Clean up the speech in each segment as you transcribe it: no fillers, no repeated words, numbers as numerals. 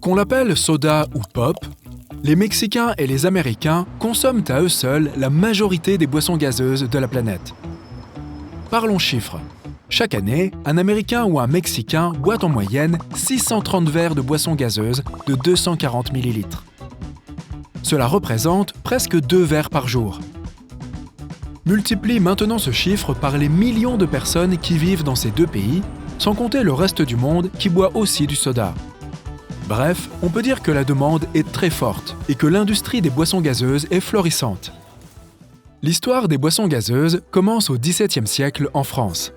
Qu'on l'appelle soda ou pop, les Mexicains et les Américains consomment à eux seuls la majorité des boissons gazeuses de la planète. Parlons chiffres. Chaque année, un Américain ou un Mexicain boit en moyenne 630 verres de boissons gazeuses de 240 ml. Cela représente presque 2 verres par jour. Multiplie maintenant ce chiffre par les millions de personnes qui vivent dans ces deux pays, sans compter le reste du monde qui boit aussi du soda. Bref, on peut dire que la demande est très forte et que l'industrie des boissons gazeuses est florissante. L'histoire des boissons gazeuses commence au XVIIe siècle en France.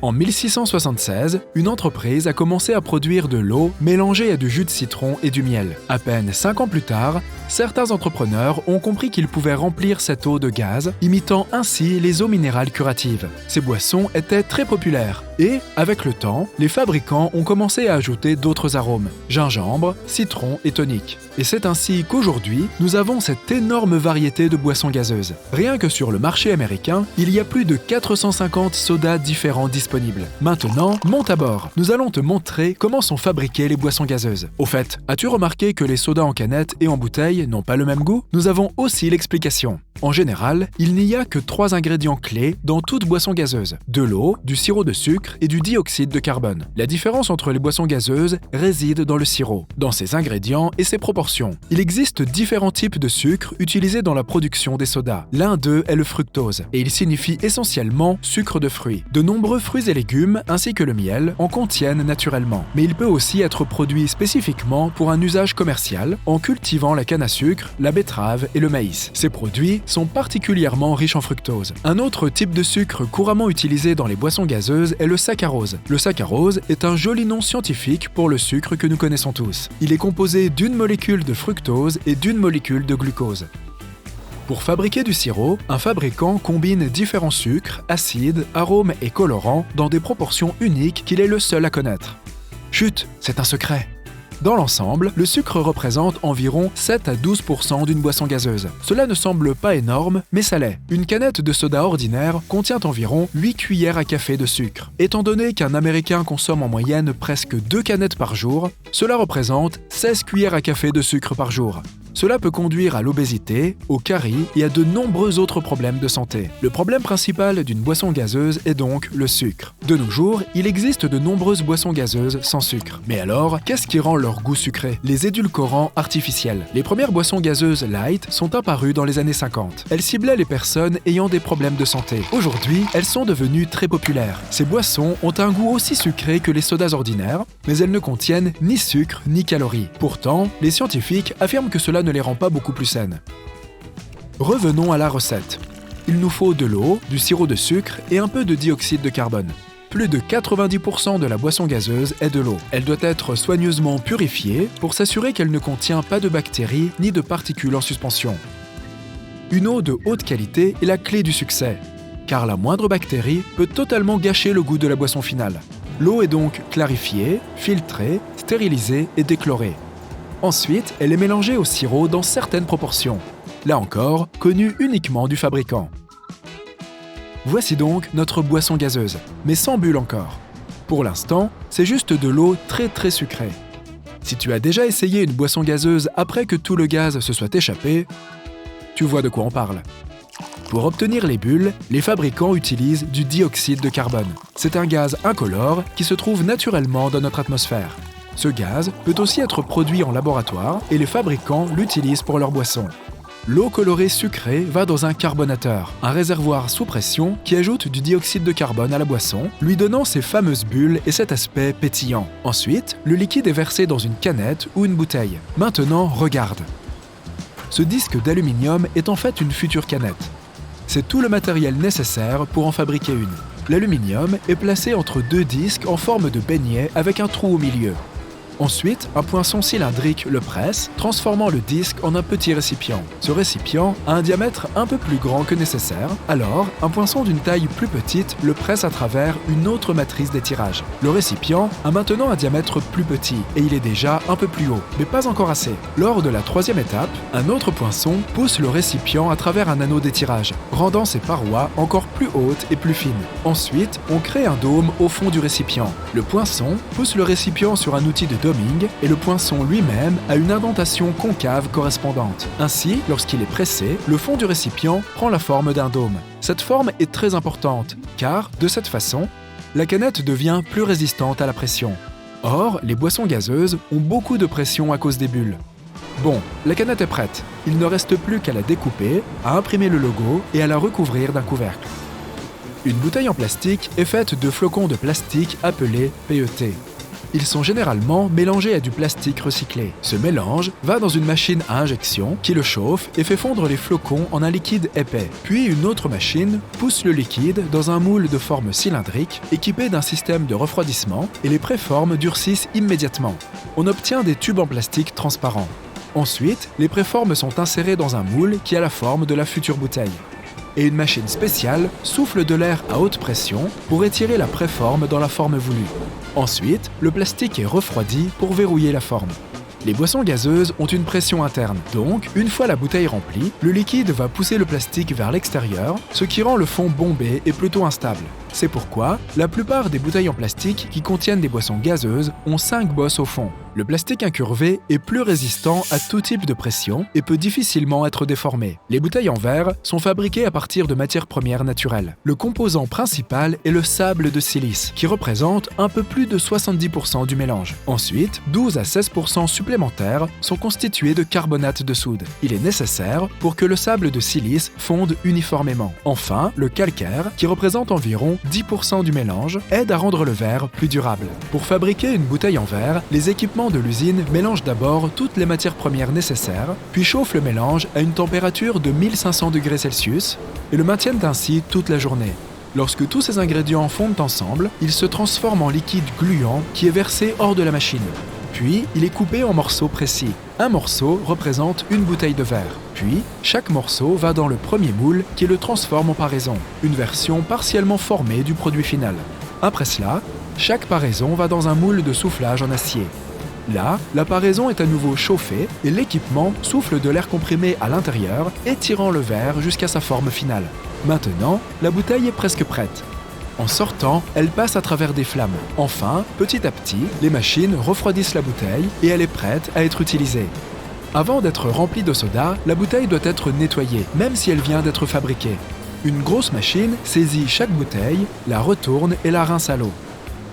En 1676, une entreprise a commencé à produire de l'eau mélangée à du jus de citron et du miel. À peine 5 ans plus tard, certains entrepreneurs ont compris qu'ils pouvaient remplir cette eau de gaz, imitant ainsi les eaux minérales curatives. Ces boissons étaient très populaires et, avec le temps, les fabricants ont commencé à ajouter d'autres arômes, gingembre, citron et tonique. Et c'est ainsi qu'aujourd'hui, nous avons cette énorme variété de boissons gazeuses. Rien que sur le marché américain, il y a plus de 450 sodas différents disponibles. Maintenant, monte à bord. Nous allons te montrer comment sont fabriquées les boissons gazeuses. Au fait, as-tu remarqué que les sodas en canette et en bouteille n'ont pas le même goût? Nous avons aussi l'explication. En général, il n'y a que 3 ingrédients clés dans toute boisson gazeuse. De l'eau, du sirop de sucre et du dioxyde de carbone. La différence entre les boissons gazeuses réside dans le sirop, dans ses ingrédients et ses proportions. Il existe différents types de sucre utilisés dans la production des sodas. L'un d'eux est le fructose, et il signifie essentiellement sucre de fruits. De nombreux fruits et légumes, ainsi que le miel, en contiennent naturellement. Mais il peut aussi être produit spécifiquement pour un usage commercial, en cultivant la canne à sucre, la betterave et le maïs. Ces produits sont particulièrement riches en fructose. Un autre type de sucre couramment utilisé dans les boissons gazeuses est le saccharose. Le saccharose est un joli nom scientifique pour le sucre que nous connaissons tous. Il est composé d'une molécule de fructose et d'une molécule de glucose. Pour fabriquer du sirop, un fabricant combine différents sucres, acides, arômes et colorants dans des proportions uniques qu'il est le seul à connaître. Chut, c'est un secret! Dans l'ensemble, le sucre représente environ 7 à 12% d'une boisson gazeuse. Cela ne semble pas énorme, mais ça l'est. Une canette de soda ordinaire contient environ 8 cuillères à café de sucre. Étant donné qu'un Américain consomme en moyenne presque 2 canettes par jour, cela représente 16 cuillères à café de sucre par jour. Cela peut conduire à l'obésité, au carie et à de nombreux autres problèmes de santé. Le problème principal d'une boisson gazeuse est donc le sucre. De nos jours, il existe de nombreuses boissons gazeuses sans sucre. Mais alors, qu'est-ce qui rend leur goût sucré? Les édulcorants artificiels. Les premières boissons gazeuses light sont apparues dans les années 50. Elles ciblaient les personnes ayant des problèmes de santé. Aujourd'hui, elles sont devenues très populaires. Ces boissons ont un goût aussi sucré que les sodas ordinaires, mais elles ne contiennent ni sucre ni calories. Pourtant, les scientifiques affirment que cela ne les rend pas beaucoup plus saines. Revenons à la recette. Il nous faut de l'eau, du sirop de sucre et un peu de dioxyde de carbone. Plus de 90% de la boisson gazeuse est de l'eau. Elle doit être soigneusement purifiée pour s'assurer qu'elle ne contient pas de bactéries ni de particules en suspension. Une eau de haute qualité est la clé du succès, car la moindre bactérie peut totalement gâcher le goût de la boisson finale. L'eau est donc clarifiée, filtrée, stérilisée et déchlorée. Ensuite, elle est mélangée au sirop dans certaines proportions, là encore, connues uniquement du fabricant. Voici donc notre boisson gazeuse, mais sans bulles encore. Pour l'instant, c'est juste de l'eau très sucrée. Si tu as déjà essayé une boisson gazeuse après que tout le gaz se soit échappé, tu vois de quoi on parle. Pour obtenir les bulles, les fabricants utilisent du dioxyde de carbone. C'est un gaz incolore qui se trouve naturellement dans notre atmosphère. Ce gaz peut aussi être produit en laboratoire et les fabricants l'utilisent pour leurs boissons. L'eau colorée sucrée va dans un carbonateur, un réservoir sous pression qui ajoute du dioxyde de carbone à la boisson, lui donnant ces fameuses bulles et cet aspect pétillant. Ensuite, le liquide est versé dans une canette ou une bouteille. Maintenant, regarde. Ce disque d'aluminium est en fait une future canette. C'est tout le matériel nécessaire pour en fabriquer une. L'aluminium est placé entre 2 disques en forme de beignet avec un trou au milieu. Ensuite, un poinçon cylindrique le presse, transformant le disque en un petit récipient. Ce récipient a un diamètre un peu plus grand que nécessaire, alors un poinçon d'une taille plus petite le presse à travers une autre matrice d'étirage. Le récipient a maintenant un diamètre plus petit et il est déjà un peu plus haut, mais pas encore assez. Lors de la troisième étape, un autre poinçon pousse le récipient à travers un anneau d'étirage, rendant ses parois encore plus hautes et plus fines. Ensuite, on crée un dôme au fond du récipient. Le poinçon pousse le récipient sur un outil de doming et le poinçon lui-même a une indentation concave correspondante. Ainsi, lorsqu'il est pressé, le fond du récipient prend la forme d'un dôme. Cette forme est très importante, car, de cette façon, la canette devient plus résistante à la pression. Or, les boissons gazeuses ont beaucoup de pression à cause des bulles. Bon, la canette est prête. Il ne reste plus qu'à la découper, à imprimer le logo et à la recouvrir d'un couvercle. Une bouteille en plastique est faite de flocons de plastique appelés PET. Ils sont généralement mélangés à du plastique recyclé. Ce mélange va dans une machine à injection qui le chauffe et fait fondre les flocons en un liquide épais. Puis une autre machine pousse le liquide dans un moule de forme cylindrique équipé d'un système de refroidissement et les préformes durcissent immédiatement. On obtient des tubes en plastique transparents. Ensuite, les préformes sont insérées dans un moule qui a la forme de la future bouteille. Et une machine spéciale souffle de l'air à haute pression pour étirer la préforme dans la forme voulue. Ensuite, le plastique est refroidi pour verrouiller la forme. Les boissons gazeuses ont une pression interne, donc une fois la bouteille remplie, le liquide va pousser le plastique vers l'extérieur, ce qui rend le fond bombé et plutôt instable. C'est pourquoi la plupart des bouteilles en plastique qui contiennent des boissons gazeuses ont 5 bosses au fond. Le plastique incurvé est plus résistant à tout type de pression et peut difficilement être déformé. Les bouteilles en verre sont fabriquées à partir de matières premières naturelles. Le composant principal est le sable de silice, qui représente un peu plus de 70% du mélange. Ensuite, 12 à 16% supplémentaires sont constitués de carbonate de soude. Il est nécessaire pour que le sable de silice fonde uniformément. Enfin, le calcaire, qui représente environ 10% du mélange, aide à rendre le verre plus durable. Pour fabriquer une bouteille en verre, les équipements de l'usine mélangent d'abord toutes les matières premières nécessaires, puis chauffent le mélange à une température de 1500 degrés Celsius et le maintiennent ainsi toute la journée. Lorsque tous ces ingrédients fondent ensemble, ils se transforment en liquide gluant qui est versé hors de la machine. Puis, il est coupé en morceaux précis. Un morceau représente une bouteille de verre. Puis, chaque morceau va dans le premier moule qui le transforme en paraison, une version partiellement formée du produit final. Après cela, chaque paraison va dans un moule de soufflage en acier. Là, la paraison est à nouveau chauffée et l'équipement souffle de l'air comprimé à l'intérieur, étirant le verre jusqu'à sa forme finale. Maintenant, la bouteille est presque prête. En sortant, elle passe à travers des flammes. Enfin, petit à petit, les machines refroidissent la bouteille et elle est prête à être utilisée. Avant d'être remplie de soda, la bouteille doit être nettoyée, même si elle vient d'être fabriquée. Une grosse machine saisit chaque bouteille, la retourne et la rince à l'eau.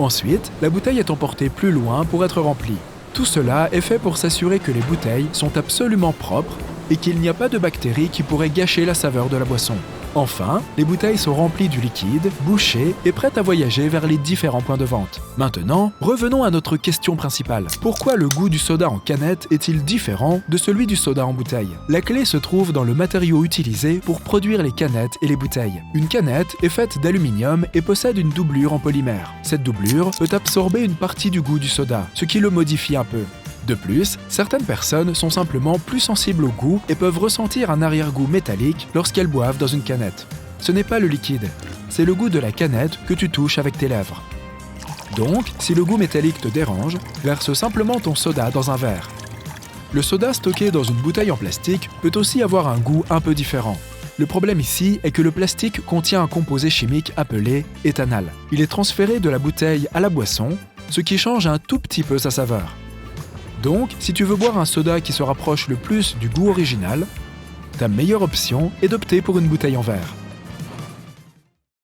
Ensuite, la bouteille est emportée plus loin pour être remplie. Tout cela est fait pour s'assurer que les bouteilles sont absolument propres et qu'il n'y a pas de bactéries qui pourraient gâcher la saveur de la boisson. Enfin, les bouteilles sont remplies du liquide, bouchées et prêtes à voyager vers les différents points de vente. Maintenant, revenons à notre question principale. Pourquoi le goût du soda en canette est-il différent de celui du soda en bouteille? La clé se trouve dans le matériau utilisé pour produire les canettes et les bouteilles. Une canette est faite d'aluminium et possède une doublure en polymère. Cette doublure peut absorber une partie du goût du soda, ce qui le modifie un peu. De plus, certaines personnes sont simplement plus sensibles au goût et peuvent ressentir un arrière-goût métallique lorsqu'elles boivent dans une canette. Ce n'est pas le liquide, c'est le goût de la canette que tu touches avec tes lèvres. Donc, si le goût métallique te dérange, verse simplement ton soda dans un verre. Le soda stocké dans une bouteille en plastique peut aussi avoir un goût un peu différent. Le problème ici est que le plastique contient un composé chimique appelé éthanal. Il est transféré de la bouteille à la boisson, ce qui change un tout petit peu sa saveur. Donc, si tu veux boire un soda qui se rapproche le plus du goût original, ta meilleure option est d'opter pour une bouteille en verre.